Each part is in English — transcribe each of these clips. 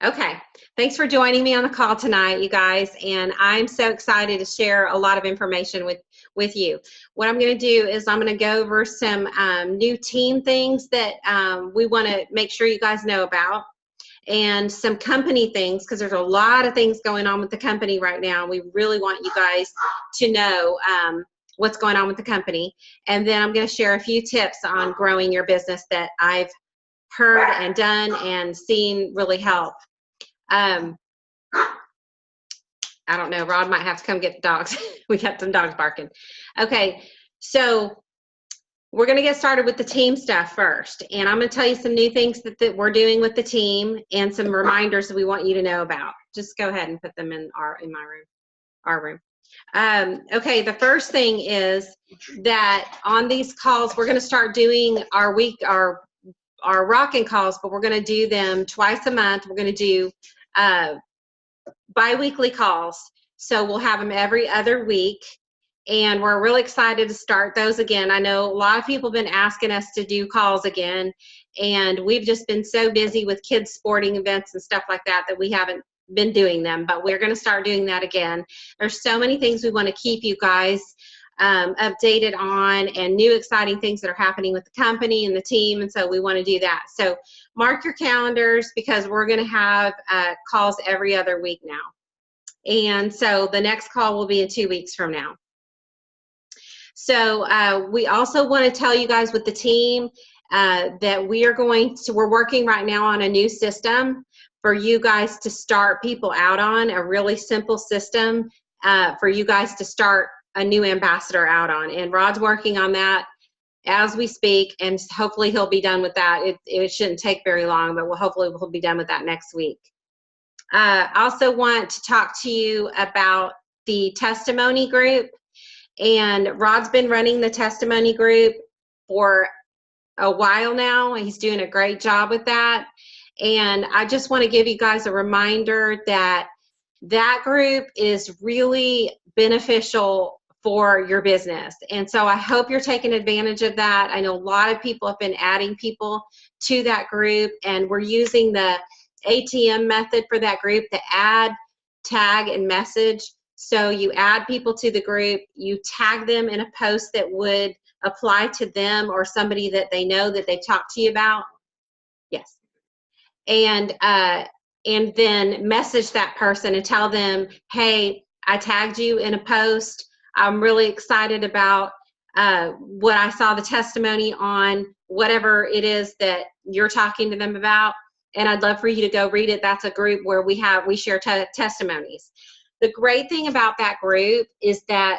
Okay, thanks for joining me on the call tonight, you guys, and I'm so excited to share a lot of information with you. What I'm going to do is I'm going to go over some new team things that we want to make sure you guys know about, and some company things, because there's a lot of things going on with the company right now. We really want you guys to know what's going on with the company. And then I'm going to share a few tips on growing your business that I've heard and done and seen really help. I don't know, Rod might have to come get the dogs. We got some dogs barking. Okay, so we're going to get started with the team stuff first. And I'm going to tell you some new things that we're doing with the team and some reminders that we want you to know about. Just go ahead and put them in my room, our room. Okay, the first thing is that on these calls, we're going to start doing our Rockin calls, but we're going to do them twice a month. We're going to do bi-weekly calls. So we'll have them every other week. And we're really excited to start those again. I know a lot of people have been asking us to do calls again, and we've just been so busy with kids' sporting events and stuff like that that we haven't been doing them, but we're going to start doing that again. There's so many things we want to keep you guys updated on, and new exciting things that are happening with the company and the team, and so we want to do that. So mark your calendars, because we're going to have calls every other week now. And so the next call will be in 2 weeks from now. So we also want to tell you guys with the team that we're working right now on a new system for you guys to start people out on, a really simple system for you guys to start a new ambassador out on. And Rod's working on that as we speak, and hopefully he'll be done with that. It shouldn't take very long, but hopefully we'll be done with that next week. I also want to talk to you about the testimony group. And Rod's been running the testimony group for a while now. He's doing a great job with that. And I just want to give you guys a reminder that that group is really beneficial for your business. And so I hope you're taking advantage of that. I know a lot of people have been adding people to that group, and we're using the ATM method for that group, to add, tag, and message. So you add people to the group, you tag them in a post that would apply to them or somebody that they know that they've talked to you about. Yes. And then message that person and tell them, hey, I tagged you in a post. I'm really excited about what I saw the testimony on, whatever it is that you're talking to them about. And I'd love for you to go read it. That's a group where we share testimonies. The great thing about that group is that,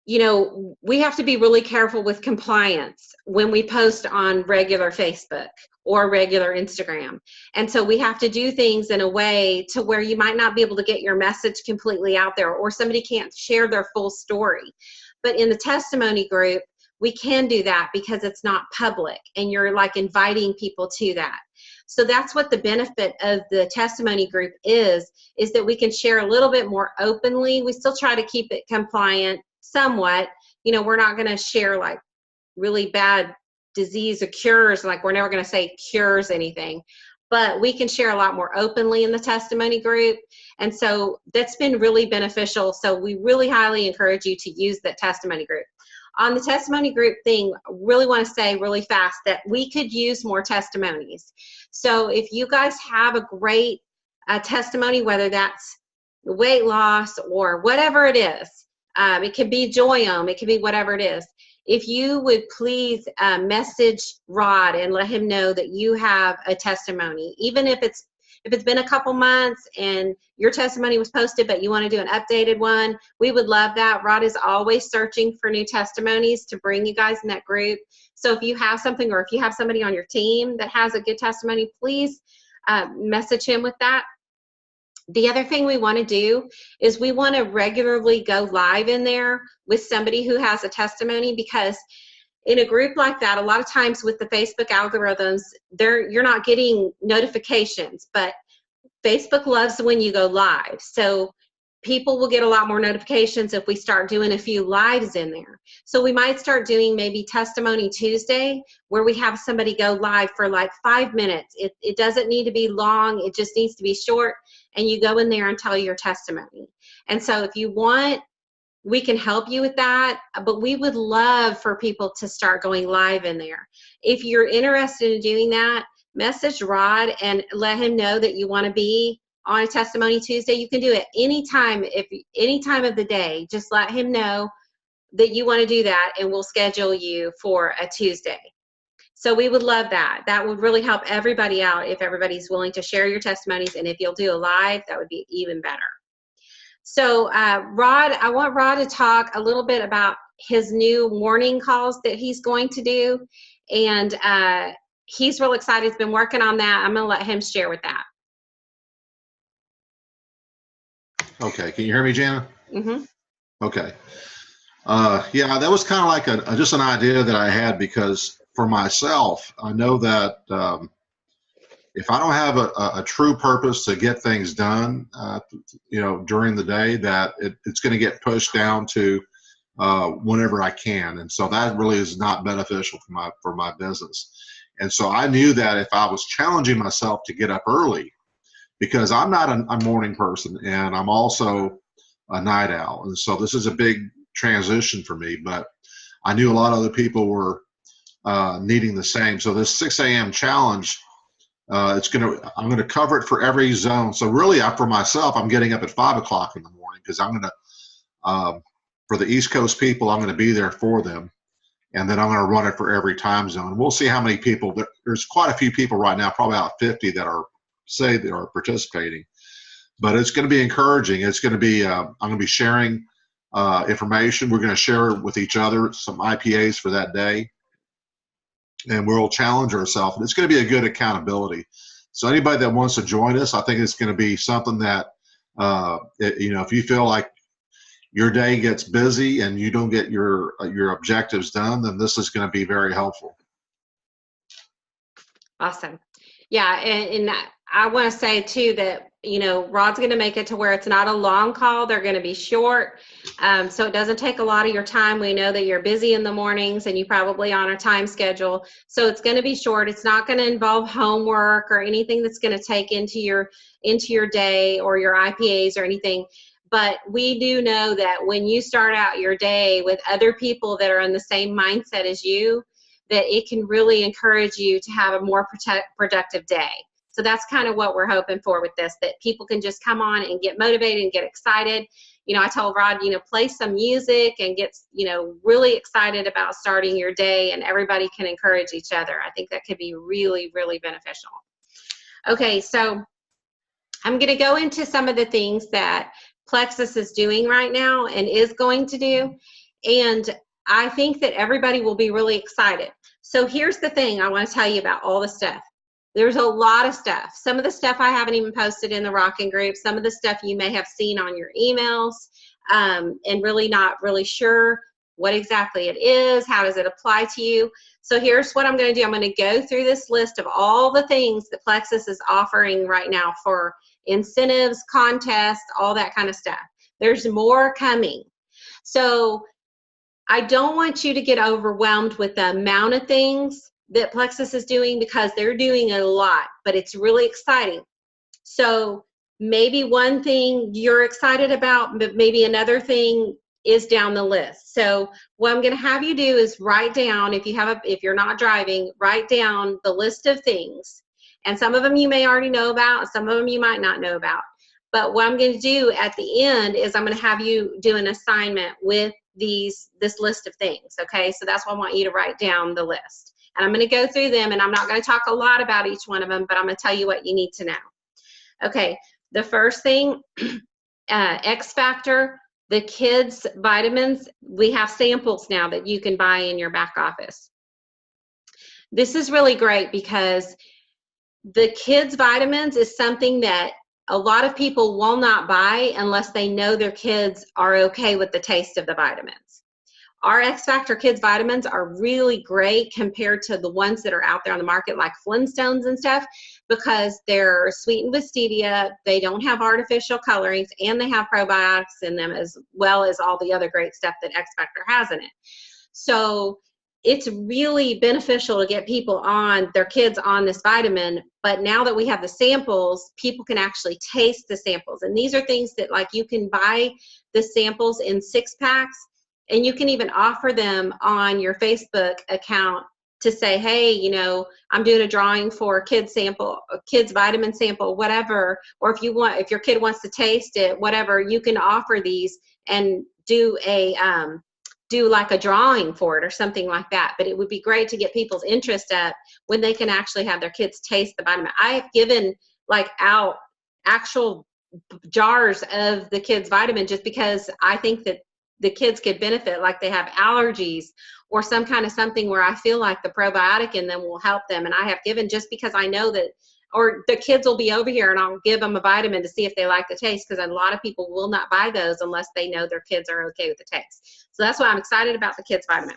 you know, we have to be really careful with compliance when we post on regular Facebook or regular Instagram. And so we have to do things in a way to where you might not be able to get your message completely out there, or somebody can't share their full story. But in the testimony group, we can do that because it's not public, and you're like inviting people to that. So that's what the benefit of the testimony group is that we can share a little bit more openly. We still try to keep it compliant somewhat. You know, we're not going to share like really bad disease or cures, like we're never going to say cures anything, but we can share a lot more openly in the testimony group. And so that's been really beneficial. So we really highly encourage you to use that testimony group. On the testimony group thing, I really want to say really fast that we could use more testimonies. So if you guys have a great testimony, whether that's weight loss or whatever it is, it could be Joyome, it could be whatever it is. If you would please message Rod and let him know that you have a testimony, even if it's been a couple months and your testimony was posted, but you want to do an updated one, we would love that. Rod is always searching for new testimonies to bring you guys in that group. So if you have something, or if you have somebody on your team that has a good testimony, please message him with that. The other thing we want to do is we want to regularly go live in there with somebody who has a testimony, because in a group like that, a lot of times with the Facebook algorithms, you're not getting notifications, but Facebook loves when you go live. So people will get a lot more notifications if we start doing a few lives in there. So we might start doing maybe Testimony Tuesday, where we have somebody go live for like 5 minutes. It doesn't need to be long. It just needs to be short. And you go in there and tell your testimony. And so if you want, we can help you with that, but we would love for people to start going live in there. If you're interested in doing that, message Rod and let him know that you want to be on a Testimony Tuesday. You can do it anytime, any time of the day. Just let him know that you want to do that, and we'll schedule you for a Tuesday. So we would love that. That would really help everybody out if everybody's willing to share your testimonies, and if you'll do a live, that would be even better. So Rod, I want Rod to talk a little bit about his new morning calls that he's going to do. And he's real excited. He's been working on that. I'm going to let him share with that. Okay. Can you hear me, Jana? Mm-hmm. Okay. Yeah, that was kind of like just an idea that I had, because for myself, I know that if I don't have a true purpose to get things done, during the day, that it's going to get pushed down to whenever I can, and so that really is not beneficial for my business. And so I knew that if I was challenging myself to get up early, because I'm not a morning person, and I'm also a night owl, and so this is a big transition for me. But I knew a lot of other people were needing the same. So this 6 a.m. challenge. I'm going to cover it for every zone. So really, for myself, I'm getting up at 5 o'clock in the morning, because I'm going to, for the East Coast people, I'm going to be there for them, and then I'm going to run it for every time zone. We'll see how many people. There's quite a few people right now, probably about 50 that are participating. But it's going to be encouraging. It's going to be. I'm going to be sharing information. We're going to share with each other some IPAs for that day, and we'll challenge ourselves. And it's going to be a good accountability. So anybody that wants to join us, I think it's going to be something that, if you feel like your day gets busy and you don't get your objectives done, then this is going to be very helpful. Awesome. Yeah, and I want to say too that, Rod's going to make it to where it's not a long call. They're going to be short, so it doesn't take a lot of your time. We know that you're busy in the mornings and you probably on a time schedule, so it's going to be short. It's not going to involve homework or anything that's going to take into your day or your IPAs or anything. But we do know that when you start out your day with other people that are in the same mindset as you, that it can really encourage you to have a more productive day. So that's kind of what we're hoping for with this, that people can just come on and get motivated and get excited. I told Rod, play some music and get, really excited about starting your day, and everybody can encourage each other. I think that could be really, really beneficial. Okay, so I'm going to go into some of the things that Plexus is doing right now and is going to do. And I think that everybody will be really excited. So here's the thing I want to tell you about all the stuff. There's a lot of stuff. Some of the stuff I haven't even posted in the Rockin group. Some of the stuff you may have seen on your emails, and really not really sure what exactly it is. How does it apply to you? So here's what I'm going to do. I'm going to go through this list of all the things that Plexus is offering right now for incentives, contests, all that kind of stuff. There's more coming. So I don't want you to get overwhelmed with the amount of things that Plexus is doing, because they're doing a lot, but it's really exciting. So maybe one thing you're excited about, but maybe another thing is down the list. So what I'm going to have you do is write down, if you're not driving, write down the list of things. And some of them you may already know about, some of them you might not know about. But what I'm going to do at the end is I'm going to have you do an assignment with this list of things. Okay, so that's why I want you to write down the list. And I'm going to go through them, and I'm not going to talk a lot about each one of them, but I'm going to tell you what you need to know. Okay, the first thing, X Factor, the kids' vitamins, we have samples now that you can buy in your back office. This is really great because the kids' vitamins is something that a lot of people will not buy unless they know their kids are okay with the taste of the vitamins. Our X Factor Kids vitamins are really great compared to the ones that are out there on the market, like Flintstones and stuff. because they're sweetened with stevia, they don't have artificial colorings, and they have probiotics in them, as well as all the other great stuff that X Factor has in it. So it's really beneficial to get people on, their kids on this vitamin. But now that we have the samples, people can actually taste the samples. And these are things that, like, you can buy the samples in 6-packs, and you can even offer them on your Facebook account to say, hey, you know, I'm doing a drawing for a kid's sample, a kid's vitamin sample, whatever. Or if your kid wants to taste it, whatever, you can offer these and do like a drawing for it or something like that. But it would be great to get people's interest up when they can actually have their kids taste the vitamin. I have given like out actual jars of the kids' vitamin just because I think that the kids could benefit, like they have allergies or some kind of something where I feel like the probiotic in them will help them. And I have given just because I know that, or the kids will be over here and I'll give them a vitamin to see if they like the taste, because a lot of people will not buy those unless they know their kids are okay with the taste. So that's why I'm excited about the kids' vitamin.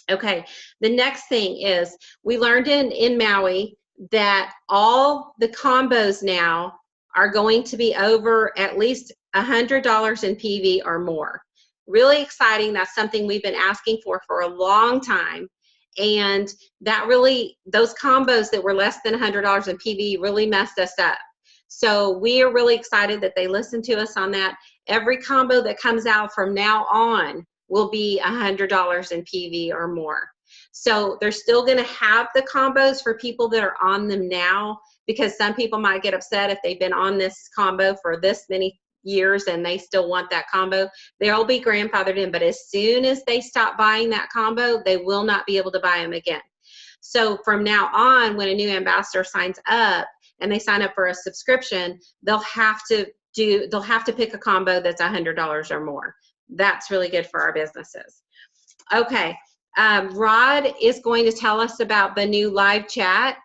Okay, the next thing is we learned in Maui that all the combos now are going to be over at least $100 in PV or more. Really exciting. That's something we've been asking for a long time. And that really, those combos that were less than $100 in PV really messed us up. So we are really excited that they listened to us on that. Every combo that comes out from now on will be $100 in PV or more. So they're still going to have the combos for people that are on them now, because some people might get upset if they've been on this combo for this many years and they still want that combo. They'll be grandfathered in, but as soon as they stop buying that combo, they will not be able to buy them again. So from now on, when a new ambassador signs up and they sign up for a subscription, they'll have to pick a combo that's $100 or more. That's really good for our businesses. Okay, Rod is going to tell us about the new live chat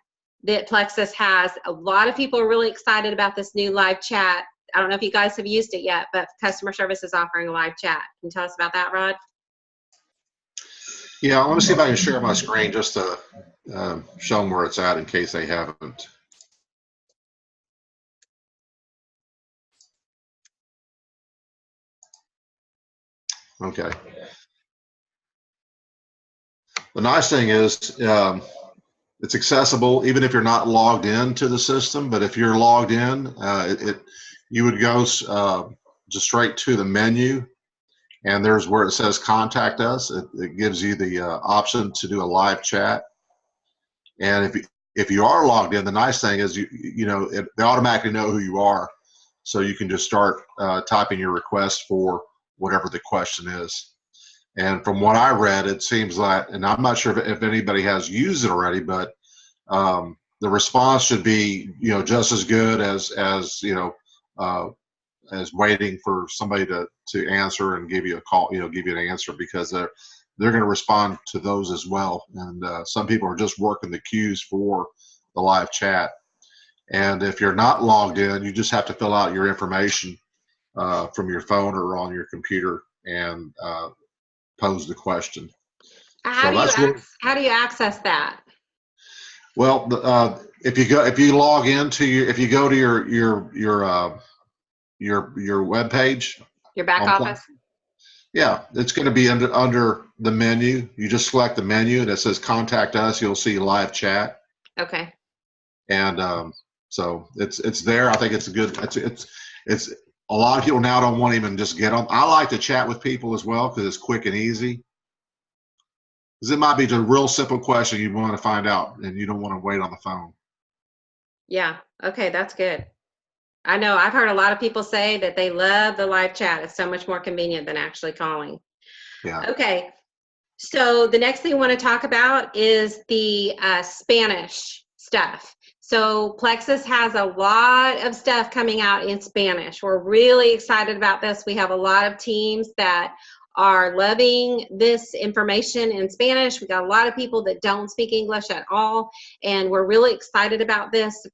that Plexus has. A lot of people are really excited about this new live chat. I don't know if you guys have used it yet, but customer service is offering a live chat. Can you tell us about that, Rod? Yeah, let me see if I can share my screen just to show them where it's at in case they haven't. Okay. The nice thing is it's accessible even if you're not logged into the system. But if you're logged in, you would go just straight to the menu, and there's where it says contact us. It gives you the option to do a live chat. And if you are logged in, the nice thing is they automatically know who you are, so you can just start typing your request for whatever the question is. And from what I read, it seems like, and I'm not sure if anybody has used it already, but the response should be, just as good as waiting for somebody to answer and give you a call, give you an answer, because they're going to respond to those as well. And some people are just working the queues for the live chat. And if you're not logged in, you just have to fill out your information from your phone or on your computer and pose the question. How do you access that? Well, if you log into if you go to your web page, your back office. Yeah, it's going to be under the menu. You just select the menu and it says contact us. You'll see live chat. Okay. And so it's there. I think it's a good. It's a lot of people now don't want to even just get on. I like to chat with people as well because it's quick and easy. Because it might be just a real simple question you want to find out, and you don't want to wait on the phone. Yeah. Okay, that's good. I know I've heard a lot of people say that they love the live chat. It's so much more convenient than actually calling. Yeah. Okay. So the next thing I want to talk about is the Spanish stuff. So Plexus has a lot of stuff coming out in Spanish. We're really excited about this. We have a lot of teams that are loving this information in Spanish. We got a lot of people that don't speak English at all, and we're really excited about this.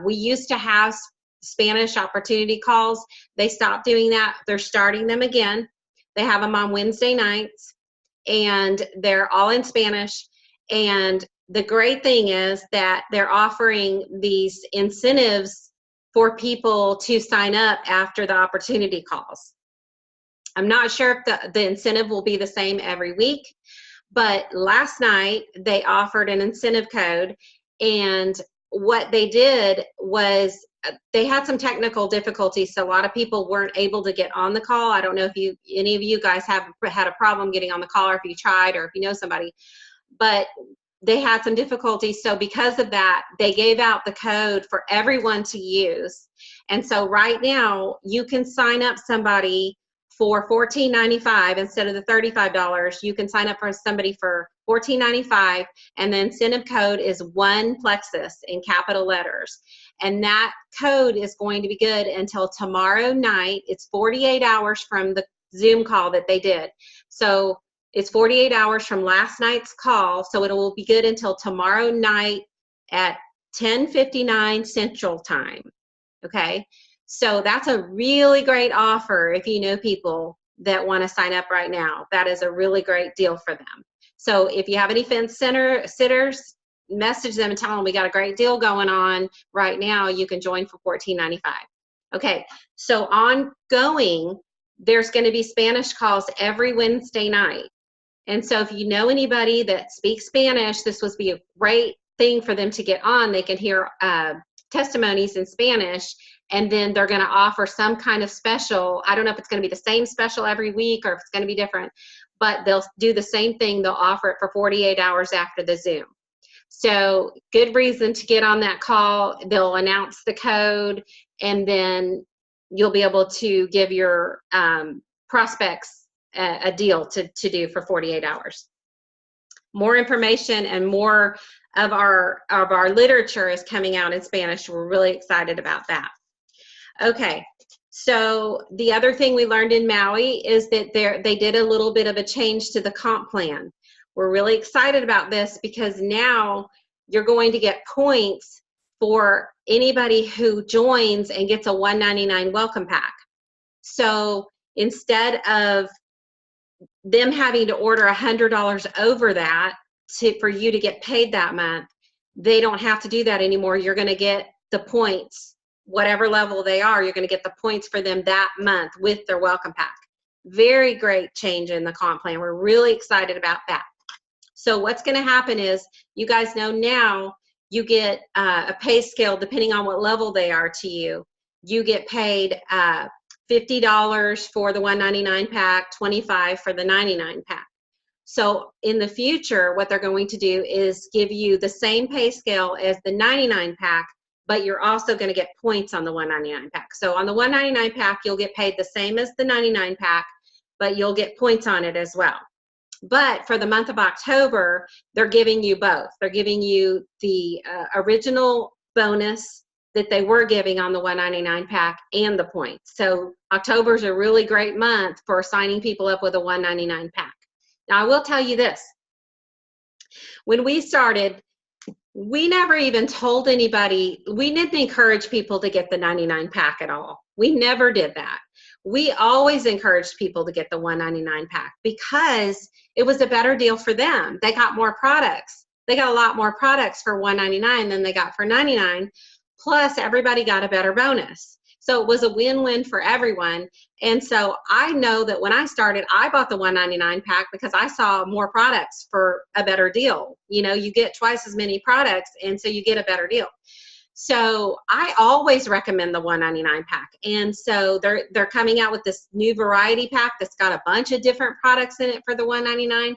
We used to have Spanish opportunity calls. They stopped doing that. They're starting them again. They have them on Wednesday nights, and they're all in Spanish. And the great thing is that they're offering these incentives for people to sign up after the opportunity calls. I'm not sure if the incentive will be the same every week, but last night they offered an incentive code, and what they did was they had some technical difficulties, so a lot of people weren't able to get on the call. I don't know if any of you guys have had a problem getting on the call, or if you tried, or if you know somebody, but they had some difficulties. So because of that, they gave out the code for everyone to use. And so right now you can sign up somebody for $14.95 instead of the $35. You can sign up for somebody for $14.95, and the incentive code is 1Plexus in capital letters. And that code is going to be good until tomorrow night. It's 48 hours from the Zoom call that they did. So it's 48 hours from last night's call, so it will be good until tomorrow night at 10:59 Central Time, okay? So that's a really great offer if you know people that want to sign up right now. That is a really great deal for them. So if you have any fence sitters, message them and tell them we got a great deal going on right now. You can join for $14.95. Okay, so ongoing, there's going to be Spanish calls every Wednesday night. And so if you know anybody that speaks Spanish, this would be a great thing for them to get on. They can hear testimonies in Spanish, and then they're going to offer some kind of special. I don't know if it's going to be the same special every week or if it's going to be different, but they'll do the same thing. They'll offer it for 48 hours after the Zoom. So good reason to get on that call. They'll announce the code, and then you'll be able to give your prospects a deal to do for 48 hours. More information and more of our literature is coming out in Spanish. We're really excited about that. Okay, so the other thing we learned in Maui is that they did a little bit of a change to the comp plan. We're really excited about this because now you're going to get points for anybody who joins and gets a $199 welcome pack. So instead of them having to order $100 over that for you to get paid that month, they don't have to do that anymore. You're going to get the points, whatever level they are, you're going to get the points for them that month with their welcome pack. Very great change in the comp plan. We're really excited about that. So what's going to happen is, you guys know now you get a pay scale depending on what level they are to you. You get paid $50 for the $199 pack, $25 for the $99 pack. So in the future, what they're going to do is give you the same pay scale as the $99 pack, but you're also going to get points on the $199 pack. So on the $199 pack, you'll get paid the same as the $99 pack, but you'll get points on it as well. But for the month of October, they're giving you both. They're giving you the original bonus that they were giving on the $199 pack and the points. So October's a really great month for signing people up with a $199 pack. Now, I will tell you this. When we started, we never even told anybody, we didn't encourage people to get the 99 pack at all. We never did that. We always encouraged people to get the $199 pack because it was a better deal for them. They got more products. They got a lot more products for $199 than they got for $99. Plus, everybody got a better bonus. So it was a win-win for everyone. And so I know that when I started, I bought the $199 pack because I saw more products for a better deal. You know, you get twice as many products, and so you get a better deal. So I always recommend the $199 pack. And so they're coming out with this new variety pack that's got a bunch of different products in it for the $199.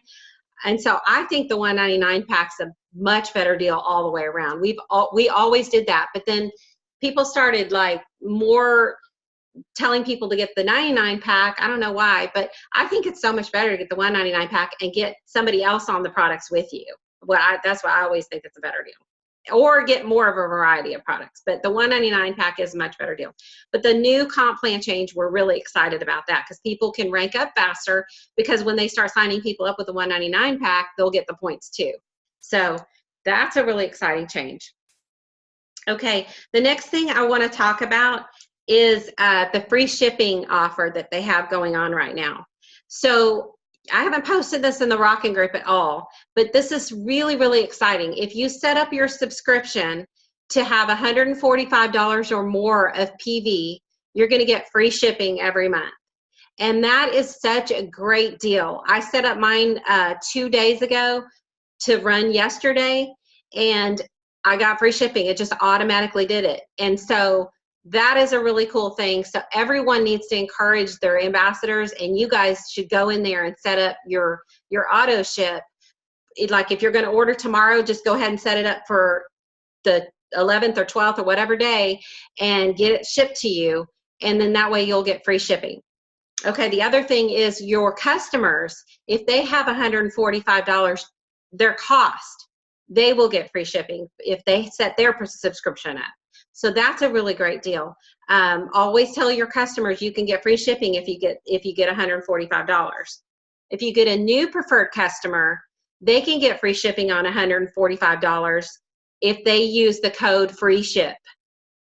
And so I think the $199 pack's a much better deal all the way around. We always did that, but then people started like more telling people to get the 99 pack. I don't know why, but I think it's so much better to get the $199 pack and get somebody else on the products with you. Well, that's why I always think it's a better deal. Or get more of a variety of products. But the $199 pack is a much better deal. But the new comp plan change, we're really excited about that because people can rank up faster, because when they start signing people up with the $199 pack, they'll get the points too. So that's a really exciting change. Okay, the next thing I want to talk about is the free shipping offer that they have going on right now. So I haven't posted this in the Rockin group at all, but this is really, really exciting. If you set up your subscription to have $145 or more of PV, you're going to get free shipping every month. And that is such a great deal. I set up mine 2 days ago to run yesterday, and I got free shipping. It just automatically did it. And so that is a really cool thing. So everyone needs to encourage their ambassadors, and you guys should go in there and set up your auto ship. Like if you're going to order tomorrow, just go ahead and set it up for the 11th or 12th or whatever day and get it shipped to you. And then that way you'll get free shipping. Okay, the other thing is your customers, if they have $145 their cost, they will get free shipping if they set their subscription up. So that's a really great deal. Always tell your customers you can get free shipping if you get $145. If you get a new preferred customer, they can get free shipping on $145 if they use the code free ship.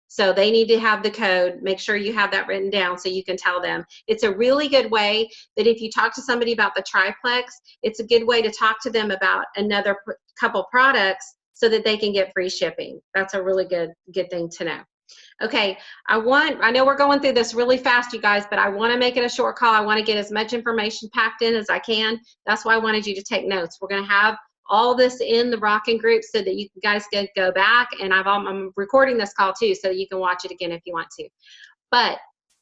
So they need to have the code. Make sure you have that written down so you can tell them. It's a really good way that if you talk to somebody about the triplex, it's a good way to talk to them about another couple products so that they can get free shipping. That's a really good thing to know. Okay, I know we're going through this really fast, you guys, but I want to make it a short call. I want to get as much information packed in as I can. That's why I wanted you to take notes. We're going to have all this in the Rockin group so that you guys can go back, and I'm recording this call too so you can watch it again if you want to. But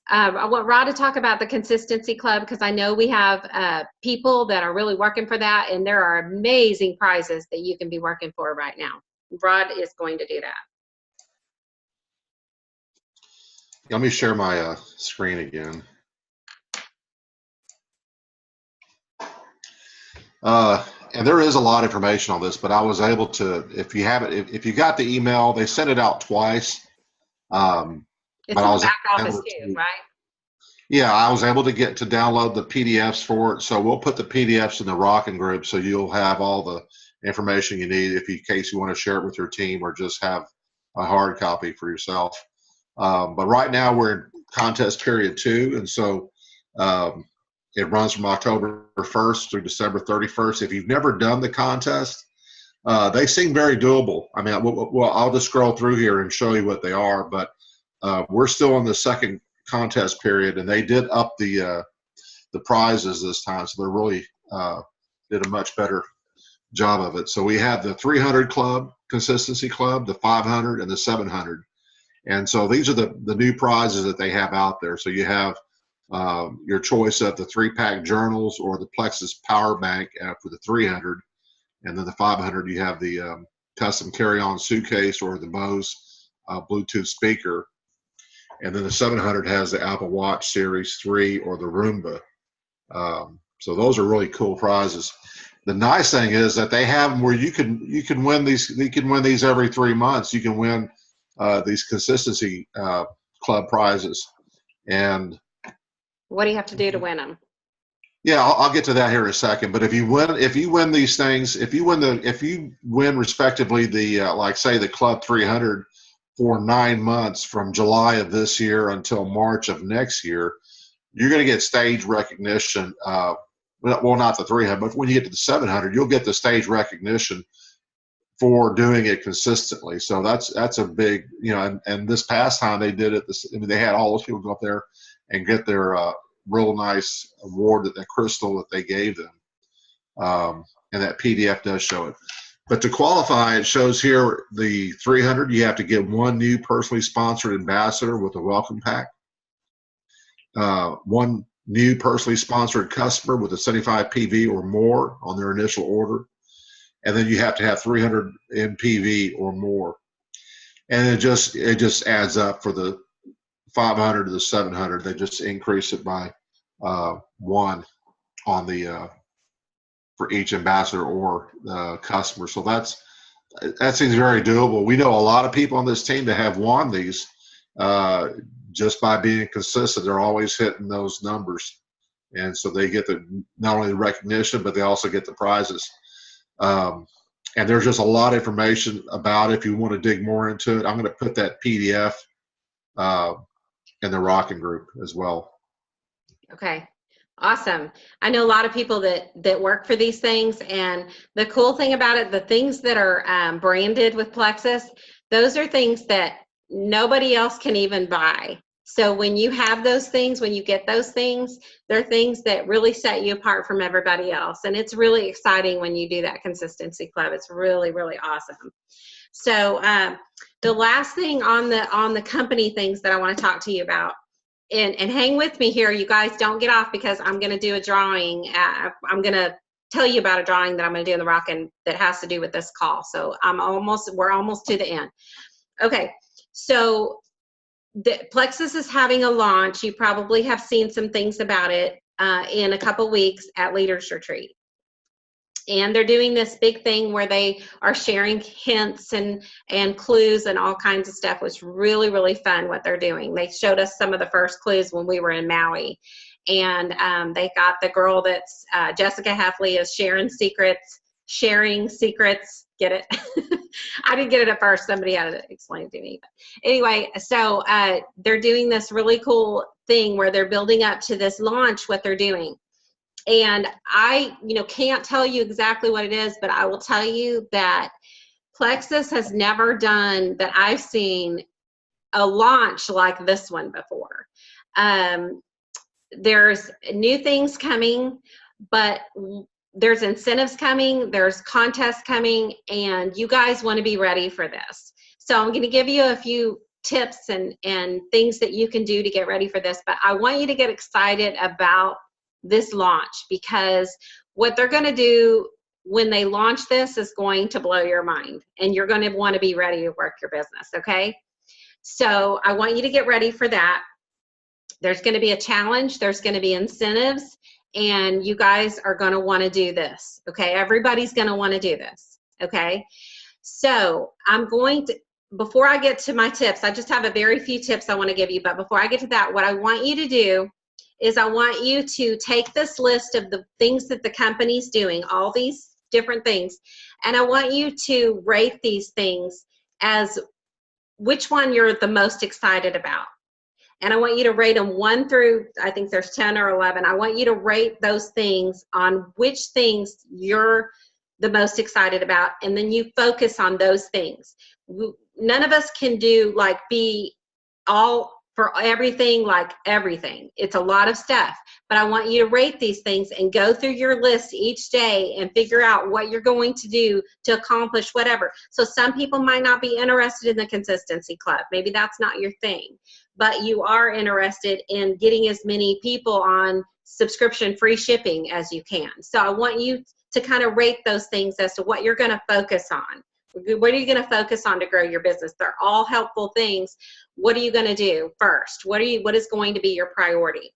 I want Rod to talk about the Consistency Club because I know we have people that are really working for that, and there are amazing prizes that you can be working for right now. Rod is going to do that. Let me share my screen again. And there is a lot of information on this, but I was able to, if you have it, if you got the email, they sent it out twice. It's in the back office too, right? Yeah, I was able to get to download the PDFs for it. So we'll put the PDFs in the Rockin group so you'll have all the information you need in case you want to share it with your team or just have a hard copy for yourself. But right now we're in contest period 2, and so it runs from October 1st through December 31st. If you've never done the contest, they seem very doable. I mean, well, I'll just scroll through here and show you what they are, but we're still in the second contest period, and they did up the prizes this time, so they really did a much better job of it. So we have the 300 club, Consistency Club, the 500, and the 700. And so these are the new prizes that they have out there. So you have your choice of the 3-pack journals or the Plexus power bank for the 300. And then the 500, you have the custom carry-on suitcase or the Bose Bluetooth speaker. And then the 700 has the Apple Watch Series 3 or the Roomba. So those are really cool prizes. The nice thing is that they have them where you can win these. You can win these every 3 months. You can win these Consistency Club prizes. And what do you have to do to win them? Yeah, I'll get to that here in a second. But if you win these things, if you win respectively the like say the Club 300 for 9 months from July of this year until March of next year, you're going to get stage recognition. Well, not the 300, but when you get to the 700, you'll get the stage recognition for doing it consistently. So that's a big, and this past time they did it. They had all those people go up there and get their real nice award, that crystal that they gave them. And that PDF does show it. But to qualify, it shows here the 300, you have to get one new personally sponsored ambassador with a welcome pack, one new personally sponsored customer with a 75 PV or more on their initial order, and then you have to have 300 in PV or more. And it just adds up for the 500 to the 700. They just increase it by one on the for each ambassador or customer. So that seems very doable. We know a lot of people on this team that have won these just by being consistent. They're always hitting those numbers, and so they get not only the recognition, but they also get the prizes. And there's just a lot of information about it if you want to dig more into it. I'm going to put that PDF in the Rockin group as well. Okay. Awesome. I know a lot of people that work for these things, and the cool thing about it, the things that are branded with Plexus, those are things that nobody else can even buy. So when you have those things, when you get those things, they're things that really set you apart from everybody else. And it's really exciting when you do that Consistency Club. It's really, really awesome. So the last thing on the company things that I want to talk to you about, and hang with me here, you guys, don't get off, because I'm going to do a drawing. I'm going to tell you about a drawing that I'm going to do in the Rockin that has to do with this call. So we're almost to the end. Okay, so the Plexus is having a launch. You probably have seen some things about it in a couple weeks at Leaders Retreat. And they're doing this big thing where they are sharing hints and clues and all kinds of stuff. It was really, really fun what they're doing. They showed us some of the first clues when we were in Maui. And they got the girl that's Jessica Heffley is sharing secrets. Get it? I didn't get it at first. Somebody had to explain it to me. But anyway, so they're doing this really cool thing where they're building up to this launch, what they're doing. And I, can't tell you exactly what it is, but I will tell you that Plexus has never done, that I've seen, a launch like this one before. There's new things coming, but there's incentives coming, there's contests coming, and you guys want to be ready for this. So I'm going to give you a few tips and things that you can do to get ready for this, but I want you to get excited about this launch, because what they're going to do when they launch this is going to blow your mind, and you're going to want to be ready to work your business. Okay, so I want you to get ready for that. There's going to be a challenge, there's going to be incentives, and you guys are going to want to do this. Okay, everybody's going to want to do this. Okay, so I'm going to, before I get to my tips, I just have a very few tips I want to give you, but before I get to that, what I want you to do is I want you to take this list of the things that the company's doing, all these different things, and I want you to rate these things as which one you're the most excited about. And I want you to rate them 1 through, I think there's 10 or 11. I want you to rate those things on which things you're the most excited about, and then you focus on those things. None of us can do be all for everything, like everything. It's a lot of stuff, but I want you to rate these things and go through your list each day and figure out what you're going to do to accomplish whatever. So some people might not be interested in the Consistency Club. Maybe that's not your thing, but you are interested in getting as many people on subscription free shipping as you can. So I want you to kind of rate those things as to what you're going to focus on. What are you going to focus on to grow your business? They're all helpful things. What are you going to do first? What is going to be your priority?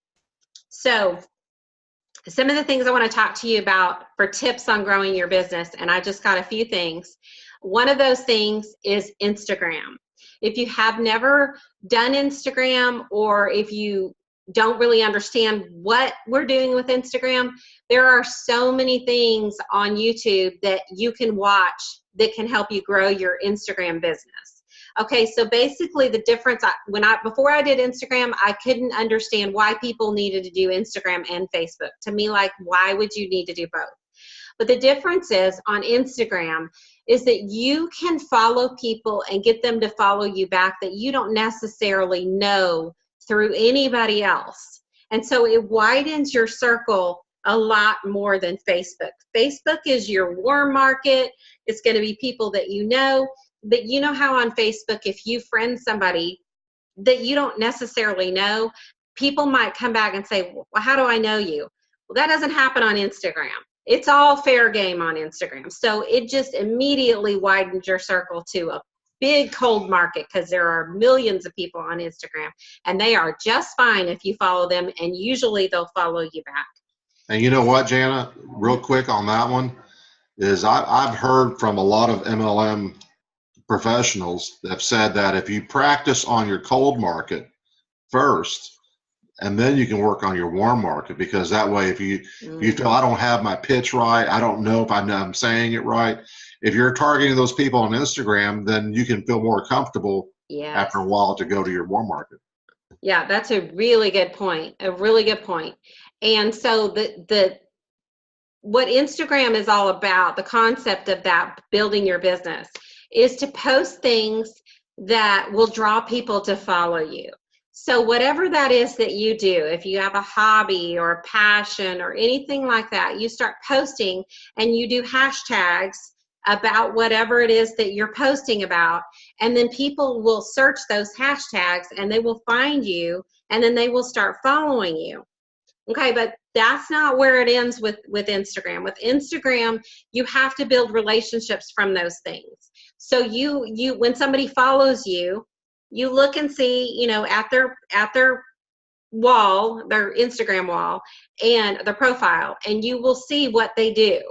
So some of the things I want to talk to you about for tips on growing your business, and I just got a few things. One of those things is Instagram. If you have never done Instagram, or if you don't really understand what we're doing with Instagram, there are so many things on YouTube that you can watch that can help you grow your Instagram business. Okay, so basically the difference, before I did Instagram, I couldn't understand why people needed to do Instagram and Facebook. To me, why would you need to do both? But the difference is on Instagram is that you can follow people and get them to follow you back that you don't necessarily know through anybody else. And so it widens your circle a lot more than Facebook. Facebook is your warm market. It's going to be people that you know, but you know how on Facebook, if you friend somebody that you don't necessarily know, people might come back and say, well, how do I know you? Well, that doesn't happen on Instagram. It's all fair game on Instagram. So it just immediately widens your circle to a big cold market, because there are millions of people on Instagram, and they are just fine if you follow them, and usually they'll follow you back. And you know what, Jana, real quick on that one, is I've heard from a lot of MLM professionals that have said that if you practice on your cold market first, and then you can work on your warm market, because that way, if you feel I don't have my pitch right, I don't know if I'm saying it right, if you're targeting those people on Instagram, then you can feel more comfortable after a while to go to your warm market. Yeah, that's a really good point. A really good point. And so what Instagram is all about, the concept of that, building your business, is to post things that will draw people to follow you. So whatever that is that you do, if you have a hobby or a passion or anything like that, you start posting and you do hashtags about whatever it is that you're posting about, and then people will search those hashtags and they will find you, and then they will start following you. Okay, but that's not where it ends with Instagram. With Instagram, you have to build relationships from those things. So you when somebody follows you, you look and see, you know, at their wall, their Instagram wall, and their profile, and you will see what they do.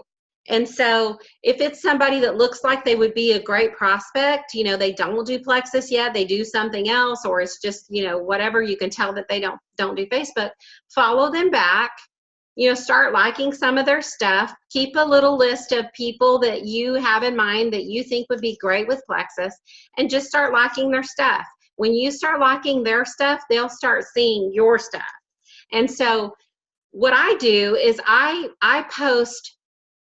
And so if it's somebody that looks like they would be a great prospect, you know, they don't do Plexus yet, they do something else, or it's just, you know, whatever, you can tell that they don't do Facebook, follow them back, you know, start liking some of their stuff, keep a little list of people that you have in mind that you think would be great with Plexus, and just start liking their stuff. When you start liking their stuff, they'll start seeing your stuff. And so what I do is I post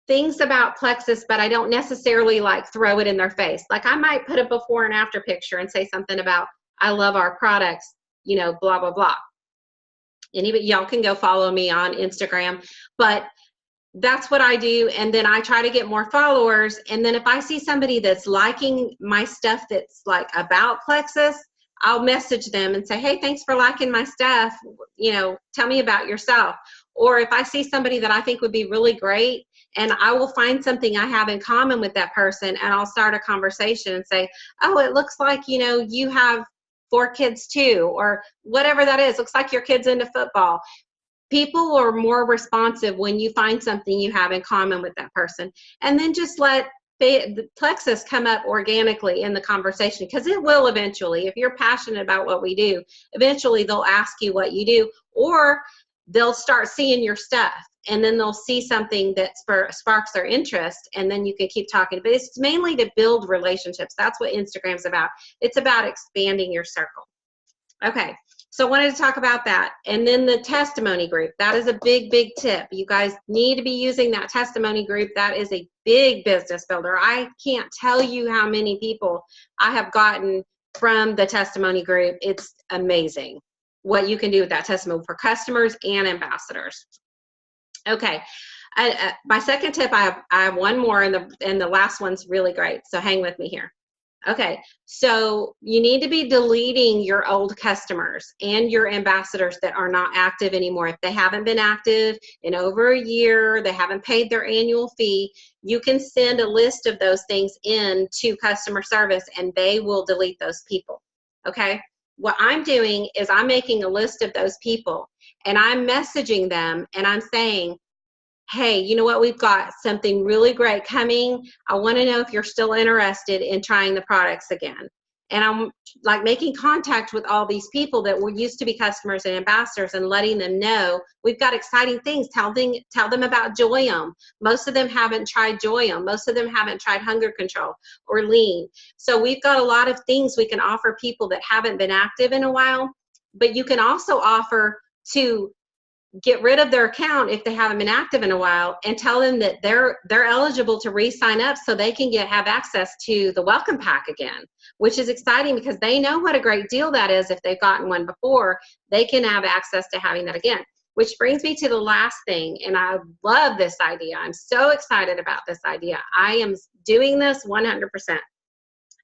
things about Plexus, but I don't necessarily like throw it in their face. Like I might put a before and after picture and say something about, I love our products, you know, blah, blah, blah. Anybody, y'all can go follow me on Instagram, but that's what I do. And then I try to get more followers. And then if I see somebody that's liking my stuff that's like about Plexus, I'll message them and say, hey, thanks for liking my stuff. You know, tell me about yourself. Or if I see somebody that I think would be really great, and I will find something I have in common with that person, and I'll start a conversation and say, oh, it looks like, you know, you have 4 kids too, or whatever that is. Looks like your kid's into football. People are more responsive when you find something you have in common with that person. And then just let the Plexus come up organically in the conversation, because it will eventually. If you're passionate about what we do, eventually they'll ask you what you do, or they'll start seeing your stuff, and then they'll see something that sparks their interest, and then you can keep talking. But it's mainly to build relationships. That's what Instagram's about. It's about expanding your circle. Okay, so I wanted to talk about that. And then the testimony group. That is a big, big tip. You guys need to be using that testimony group. That is a big business builder. I can't tell you how many people I have gotten from the testimony group. It's amazing what you can do with that testimony for customers and ambassadors. Okay, my second tip, I have one more, and the last one's really great, so hang with me here. Okay, so you need to be deleting your old customers and your ambassadors that are not active anymore. If they haven't been active in over a year, they haven't paid their annual fee, you can send a list of those things in to customer service, and they will delete those people. Okay, what I'm doing is I'm making a list of those people, and I'm messaging them, and I'm saying, hey, you know what, we've got something really great coming. I want to know if you're still interested in trying the products again. And I'm like making contact with all these people that were used to be customers and ambassadors, and letting them know we've got exciting things. Tell them about Joyum. Most of them haven't tried Joyum. Most of them haven't tried Hunger Control or Lean. So we've got a lot of things we can offer people that haven't been active in a while. But you can also offer to get rid of their account if they haven't been active in a while, and tell them that they're eligible to re-sign up so they can have access to the welcome pack again, which is exciting because they know what a great deal that is. If they've gotten one before, they can have access to having that again. Which brings me to the last thing, and I love this idea. I'm so excited about this idea. I am doing this 100%.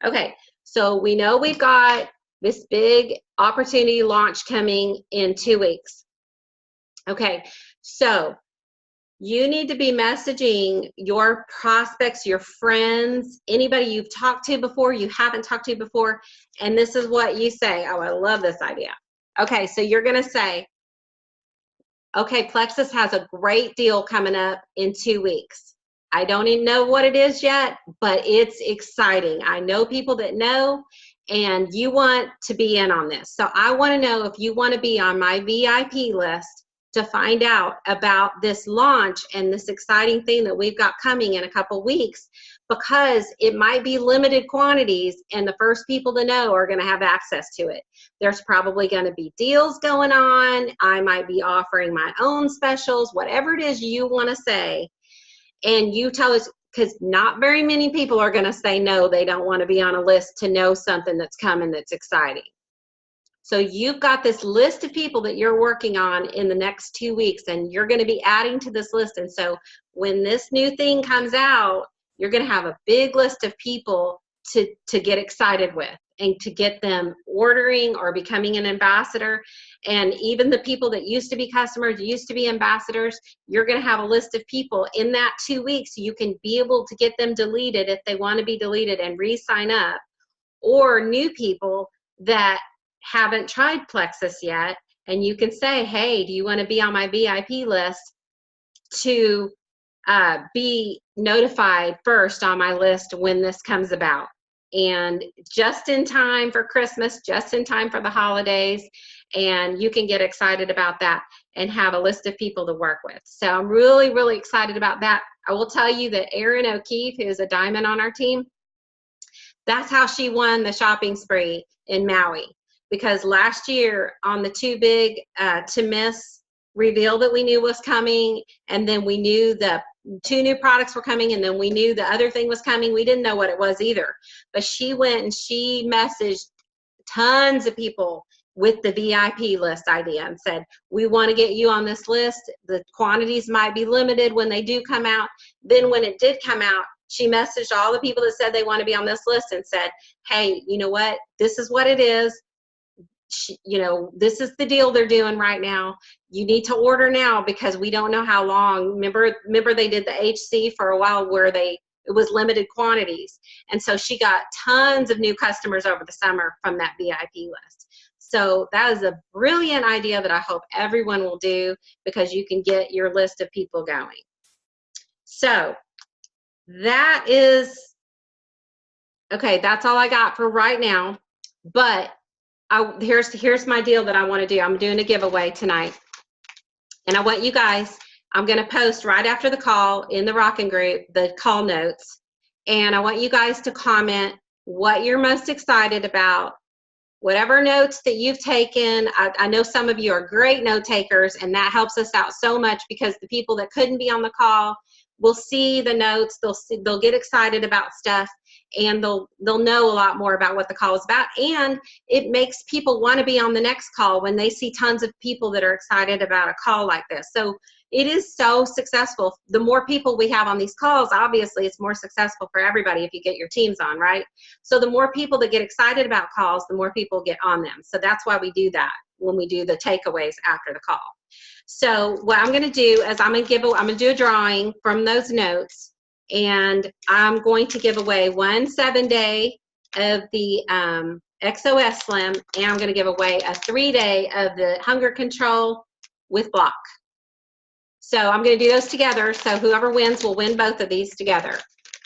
Okay, so we know we've got this big opportunity launch coming in 2 weeks. Okay, so you need to be messaging your prospects, your friends, anybody you've talked to before, you haven't talked to before, and this is what you say. Oh, I love this idea. Okay, so you're going to say, okay, Plexus has a great deal coming up in 2 weeks. I don't even know what it is yet, but it's exciting. I know people that know, and you want to be in on this. So I want to know if you want to be on my VIP list to find out about this launch and this exciting thing that we've got coming in a couple weeks. because it might be limited quantities and the first people to know are going to have access to it. There's probably going to be deals going on. I might be offering my own specials, whatever it is you want to say. And you tell us, because not very many people are going to say no, they don't want to be on a list to know something that's coming that's exciting. So you've got this list of people that you're working on in the next 2 weeks, and you're going to be adding to this list. And so when this new thing comes out, you're going to have a big list of people to get excited with and to get them ordering or becoming an ambassador. And even the people that used to be customers, used to be ambassadors, you're going to have a list of people in that 2 weeks. You can be able to get them deleted if they want to be deleted and re-sign up, or new people that haven't tried Plexus yet, and you can say, hey, do you want to be on my VIP list to be notified first on my list when this comes about, and just in time for Christmas, just in time for the holidays, and you can get excited about that and have a list of people to work with. So I'm really, really excited about that. I will tell you that Erin O'Keefe, who is a diamond on our team, that's how she won the shopping spree in Maui. Because last year on the Too Big to Miss reveal that we knew was coming, and then we knew the 2 new products were coming, and then we knew the other thing was coming. We didn't know what it was either. But she went and she messaged tons of people with the VIP list idea and said, we want to get you on this list. The quantities might be limited when they do come out. Then when it did come out, she messaged all the people that said they want to be on this list and said, hey, you know what? This is what it is. You know, this is the deal they're doing right now. You need to order now because we don't know how long. Remember they did the HC for a while where it was limited quantities. And so she got tons of new customers over the summer from that VIP list. So that is a brilliant idea that I hope everyone will do, because you can get your list of people going. So that is, okay, that's all I got for right now. But here's my deal that I want to do. I'm doing a giveaway tonight. And I want you guys, I'm going to post right after the call in the Rockin group, the call notes. And I want you guys to comment what you're most excited about, whatever notes that you've taken. I know some of you are great note takers, and that helps us out so much, because the people that couldn't be on the call will see the notes, they'll get excited about stuff, and they'll know a lot more about what the call is about. And it makes people want to be on the next call when they see tons of people that are excited about a call like this. So it is so successful. The more people we have on these calls, obviously it's more successful for everybody if you get your teams on, right? So the more people that get excited about calls, the more people get on them. So that's why we do that when we do the takeaways after the call. So what I'm going to do is I'm going to do a drawing from those notes, and I'm going to give away 1 7-day of the XOS Slim, and I'm going to give away a 3-day of the Hunger Control with Block. So I'm going to do those together. So whoever wins will win both of these together.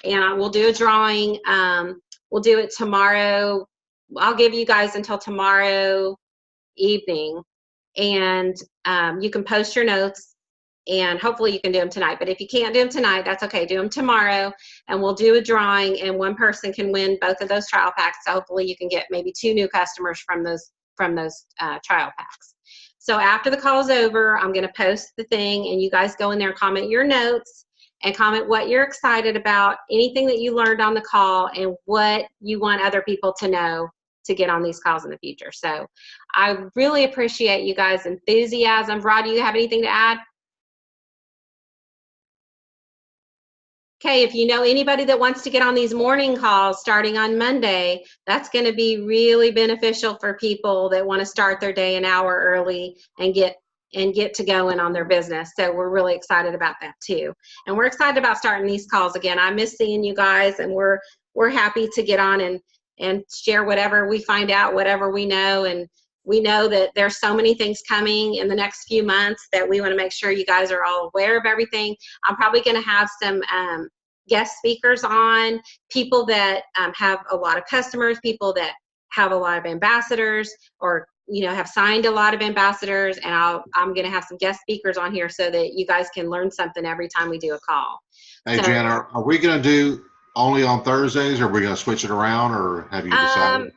And we'll do a drawing. We'll do it tomorrow. I'll give you guys until tomorrow evening. And you can post your notes, and hopefully you can do them tonight. But if you can't do them tonight, that's okay. Do them tomorrow, and we'll do a drawing, and one person can win both of those trial packs. So hopefully you can get maybe 2 new customers from those trial packs. So after the call is over, I'm going to post the thing, and you guys go in there and comment your notes and comment what you're excited about, anything that you learned on the call, and what you want other people to know to get on these calls in the future. So I really appreciate you guys' enthusiasm. Rod, do you have anything to add? Okay, if you know anybody that wants to get on these morning calls starting on Monday, that's going to be really beneficial for people that want to start their day an hour early and get to going on their business. So we're really excited about that too. And we're excited about starting these calls again. I miss seeing you guys, and we're happy to get on and share whatever we find out, whatever we know. And we know that there's so many things coming in the next few months that we want to make sure you guys are all aware of everything. I'm probably going to have some guest speakers on, people that have a lot of customers, people that have a lot of ambassadors, or have signed a lot of ambassadors, and I'm going to have some guest speakers on here so that you guys can learn something every time we do a call. Hey, Jan, are we going to do only on Thursdays, or are we going to switch it around, or have you decided?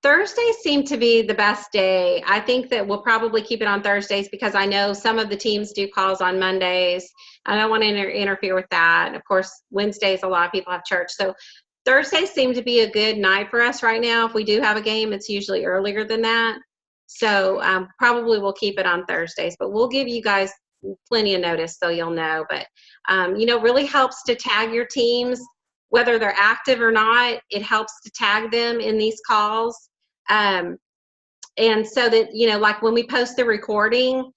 Thursdays seem to be the best day. I think that we'll probably keep it on Thursdays because I know some of the teams do calls on Mondays. I don't want to interfere with that. And of course, Wednesdays, a lot of people have church. So Thursdays seem to be a good night for us right now. If we do have a game, it's usually earlier than that. So probably we'll keep it on Thursdays, but we'll give you guys plenty of notice so you'll know. But, really helps to tag your teams, whether they're active or not. It helps to tag them in these calls. And so that, like when we post the recording,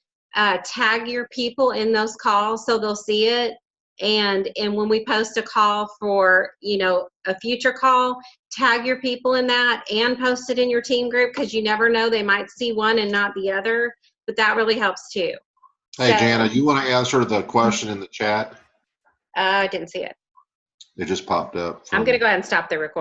tag your people in those calls so they'll see it. And when we post a call for, a future call, tag your people in that and post it in your team group, because you never know, they might see one and not the other, but that really helps too. Hey, Jana, you want to answer the question in the chat? I didn't see it. It just popped up. I'm going to go ahead and stop the recording.